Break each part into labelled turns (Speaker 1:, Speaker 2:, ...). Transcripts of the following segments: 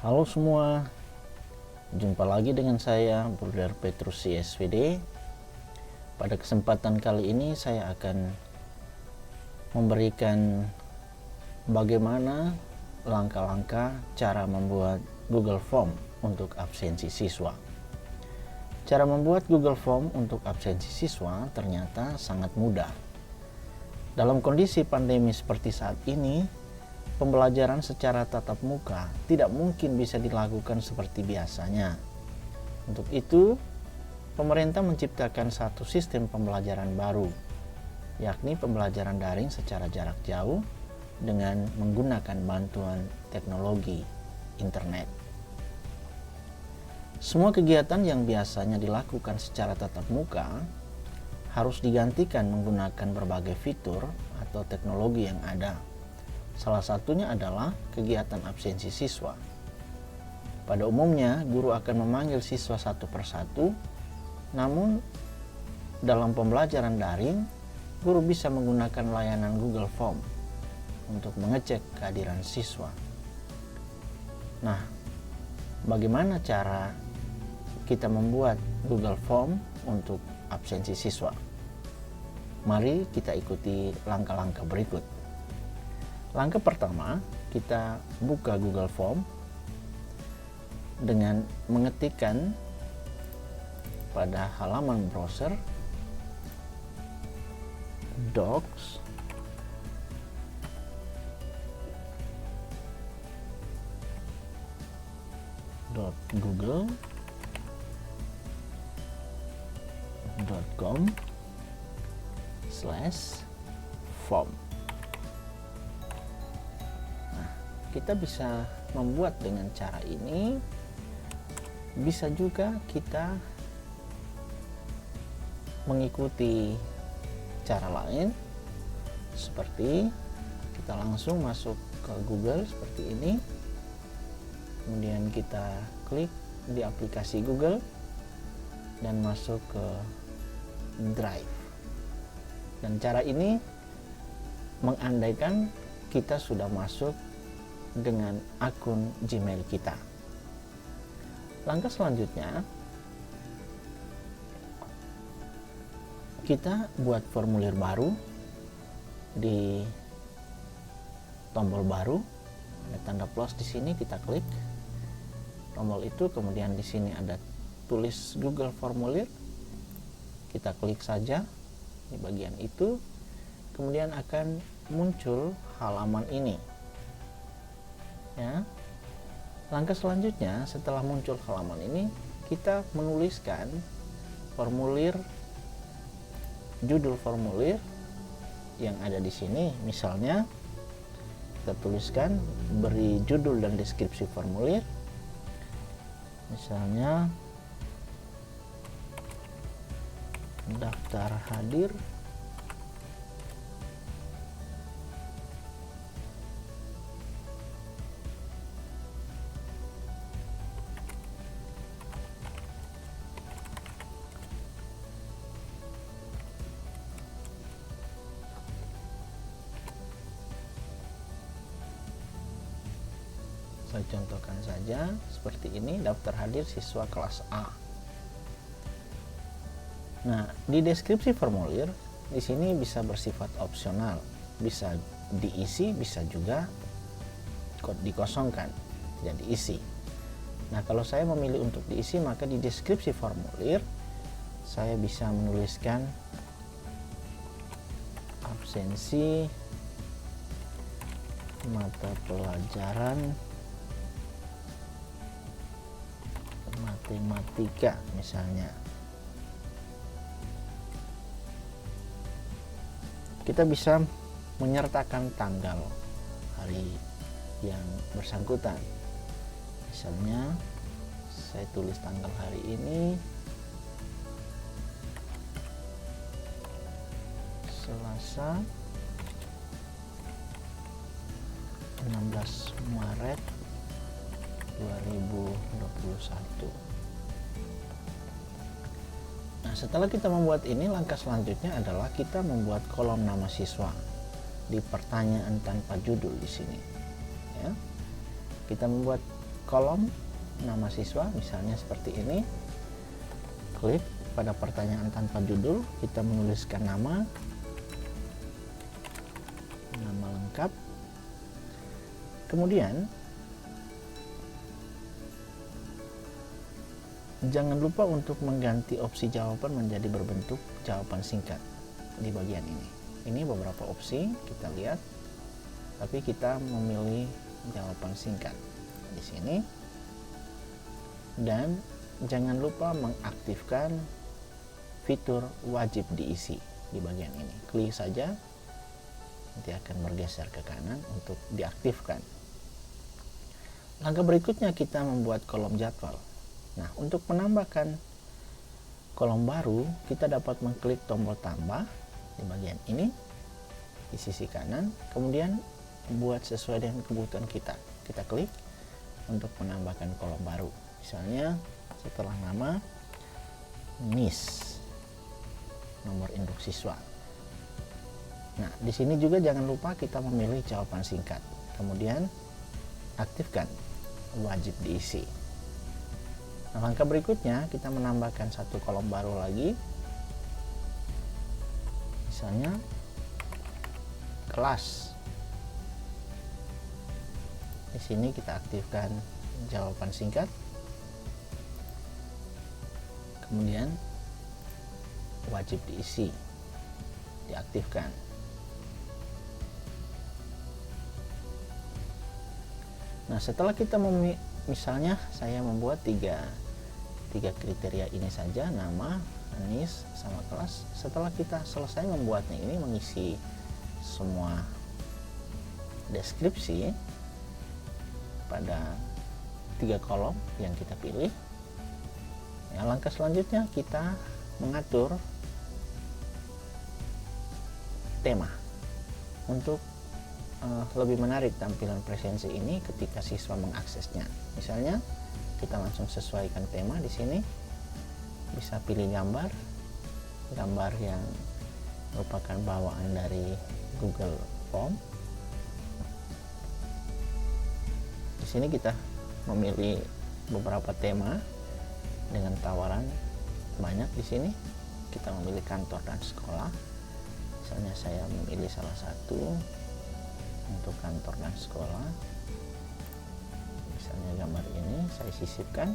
Speaker 1: Halo semua, jumpa lagi dengan saya Bruder Petrus CSVD. Pada kesempatan kali ini saya akan memberikan bagaimana langkah-langkah cara membuat Google Form untuk absensi siswa. Cara membuat Google Form untuk absensi siswa ternyata sangat mudah. Dalam kondisi pandemi seperti saat ini, pembelajaran secara tatap muka tidak mungkin bisa dilakukan seperti biasanya. Untuk itu, pemerintah menciptakan satu sistem pembelajaran baru, yakni pembelajaran daring secara jarak jauh dengan menggunakan bantuan teknologi internet. Semua kegiatan yang biasanya dilakukan secara tatap muka harus digantikan menggunakan berbagai fitur atau teknologi yang ada. Salah satunya adalah kegiatan absensi siswa. Pada umumnya, guru akan memanggil siswa satu persatu, namun dalam pembelajaran daring, guru bisa menggunakan layanan Google Form untuk mengecek kehadiran siswa. Nah, bagaimana cara kita membuat Google Form untuk absensi siswa? Mari kita ikuti langkah-langkah berikut. Langkah pertama, kita buka Google Form dengan mengetikkan pada halaman browser docs.google.com/form. Kita bisa membuat dengan cara ini. Bisa juga kita mengikuti cara lain, seperti kita langsung masuk ke Google seperti ini, kemudian kita klik di aplikasi Google dan masuk ke Drive. Dan cara ini mengandaikan kita sudah masuk dengan akun Gmail kita. Langkah selanjutnya, kita buat formulir baru. Di tombol baru ada tanda plus di sini, kita klik tombol itu, kemudian di sini ada tulis Google Formulir. Kita klik saja di bagian itu, kemudian akan muncul halaman ini. Ya. Langkah selanjutnya, setelah muncul halaman ini, kita menuliskan judul formulir yang ada di sini. Misalnya, kita tuliskan, beri judul dan deskripsi formulir. Misalnya, daftar hadir saya contohkan saja seperti ini, daftar hadir siswa kelas A. Nah, di deskripsi formulir di sini bisa bersifat opsional, bisa diisi, bisa juga dikosongkan, tidak diisi. Nah, kalau saya memilih untuk diisi, maka di deskripsi formulir saya bisa menuliskan absensi mata pelajaran matematika misalnya. Kita bisa menyertakan tanggal hari yang bersangkutan. Misalnya saya tulis tanggal hari ini Selasa 16 Maret 2021. Nah, setelah kita membuat ini, langkah selanjutnya adalah kita membuat kolom nama siswa di pertanyaan tanpa judul di sini. Ya. Kita membuat kolom nama siswa, misalnya seperti ini. Klik pada pertanyaan tanpa judul, kita menuliskan nama lengkap. Kemudian jangan lupa untuk mengganti opsi jawaban menjadi berbentuk jawaban singkat di bagian ini. Ini beberapa opsi kita lihat, tapi kita memilih jawaban singkat di sini. Dan jangan lupa mengaktifkan fitur wajib diisi di bagian ini. Klik saja, nanti akan bergeser ke kanan untuk diaktifkan. Langkah berikutnya kita membuat kolom jadwal. Nah, untuk menambahkan kolom baru, kita dapat mengklik tombol tambah di bagian ini di sisi kanan, kemudian buat sesuai dengan kebutuhan kita. Kita klik untuk menambahkan kolom baru. Misalnya setelah nama, NIS, nomor induk siswa. Nah, di sini juga jangan lupa kita memilih jawaban singkat. Kemudian aktifkan wajib diisi. Nah, langkah berikutnya kita menambahkan satu kolom baru lagi. Misalnya kelas. Di sini kita aktifkan jawaban singkat. Kemudian wajib diisi diaktifkan. Nah, setelah kita misalnya saya membuat tiga kriteria ini saja, nama, NIS, sama kelas. Setelah kita selesai membuatnya ini, mengisi semua deskripsi pada 3 kolom yang kita pilih. Ya, langkah selanjutnya kita mengatur tema untuk lebih menarik tampilan presensi ini ketika siswa mengaksesnya. Misalnya kita langsung sesuaikan tema di sini. Bisa pilih gambar yang merupakan bawaan dari Google Form. Di sini kita memilih beberapa tema dengan tawaran banyak. Di sini kita memilih kantor dan sekolah. Misalnya saya memilih salah satu untuk kantor dan sekolah. Misalnya gambar ini saya sisipkan.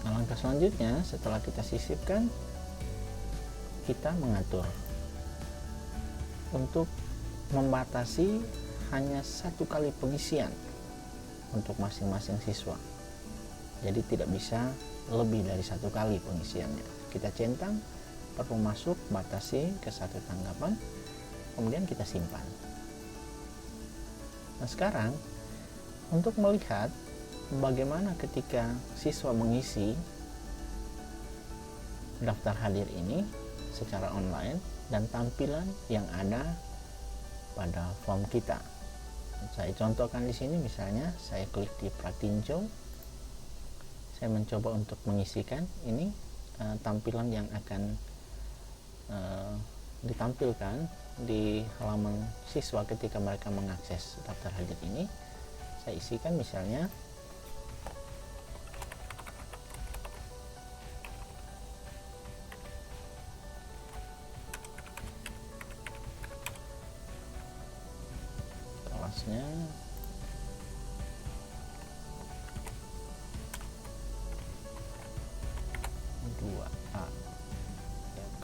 Speaker 1: Nah, langkah selanjutnya setelah kita sisipkan, kita mengatur untuk membatasi hanya 1 kali pengisian untuk masing-masing siswa. Jadi tidak bisa lebih dari 1 kali pengisiannya. Kita centang, perlu masuk, batasi ke 1 tanggapan, kemudian kita simpan. Nah, sekarang untuk melihat bagaimana ketika siswa mengisi daftar hadir ini secara online dan tampilan yang ada pada form kita. Saya contohkan di sini, misalnya saya klik di pratinjo. Saya mencoba untuk mengisikan ini tampilan yang akan ditampilkan di halaman siswa ketika mereka mengakses daftar hadir ini. Saya isikan misalnya kelasnya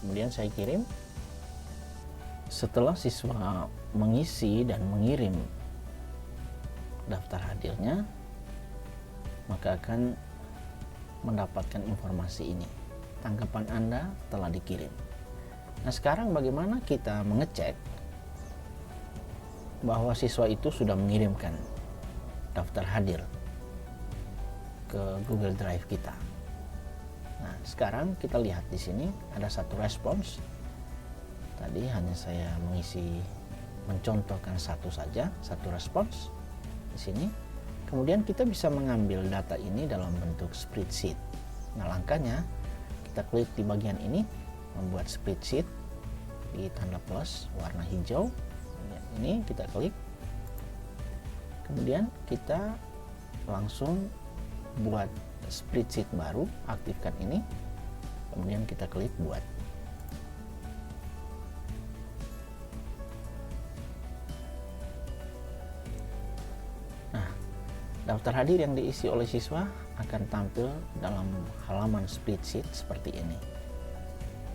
Speaker 1: kemudian saya kirim. Setelah siswa mengisi dan mengirim daftar hadirnya, maka akan mendapatkan informasi ini, tanggapan Anda telah dikirim. Nah, sekarang bagaimana kita mengecek bahwa siswa itu sudah mengirimkan daftar hadir ke Google Drive kita? Nah, sekarang kita lihat di sini ada satu respons. Tadi hanya saya mencontohkan satu saja, satu respons di sini. Kemudian kita bisa mengambil data ini dalam bentuk spreadsheet. Nah, langkahnya kita klik di bagian ini, membuat spreadsheet. di tanda plus warna hijau. Ini kita klik, kemudian kita langsung buat spreadsheet baru, aktifkan ini, kemudian kita klik buat. Nah, daftar hadir yang diisi oleh siswa akan tampil dalam halaman spreadsheet seperti ini.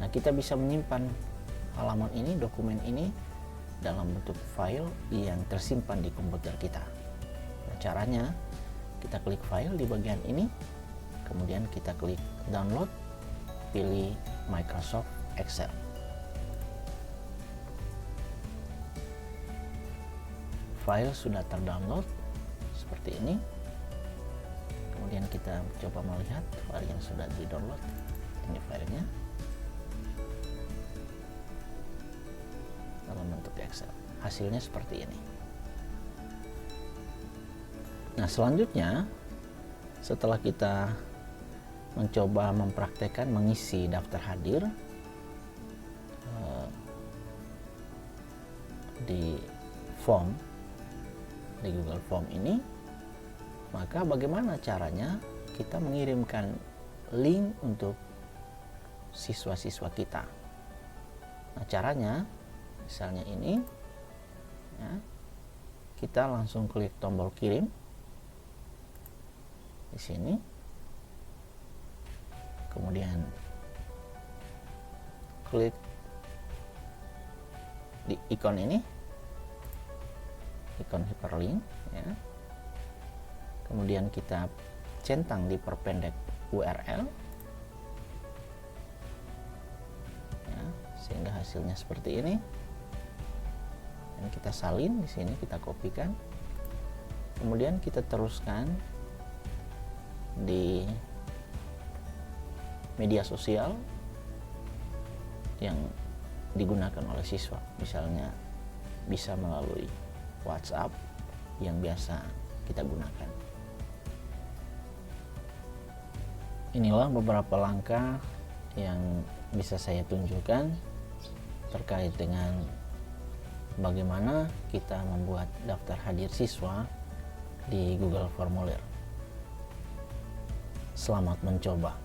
Speaker 1: Nah, kita bisa menyimpan halaman ini, dokumen ini dalam bentuk file yang tersimpan di komputer kita. Nah, caranya kita klik file di bagian ini, kemudian kita klik download, pilih Microsoft Excel. File sudah terdownload seperti ini. Kemudian kita coba melihat file yang sudah di-download. Ini filenya dalam bentuk Excel. Hasilnya seperti ini. Nah, selanjutnya setelah kita mencoba mempraktekkan mengisi daftar hadir di form, di Google Form ini, maka bagaimana caranya kita mengirimkan link untuk siswa-siswa kita. Nah, caranya misalnya ini ya, kita langsung klik tombol kirim di sini, kemudian klik di ikon ini, ikon hyperlink ya. Kemudian kita centang di perpendek URL ya, sehingga hasilnya seperti ini. Dan kita salin di sini, kita kopikan, kemudian kita teruskan di media sosial yang digunakan oleh siswa, misalnya bisa melalui WhatsApp yang biasa kita gunakan. Inilah beberapa langkah yang bisa saya tunjukkan terkait dengan bagaimana kita membuat daftar hadir siswa di Google Formulir. Selamat mencoba.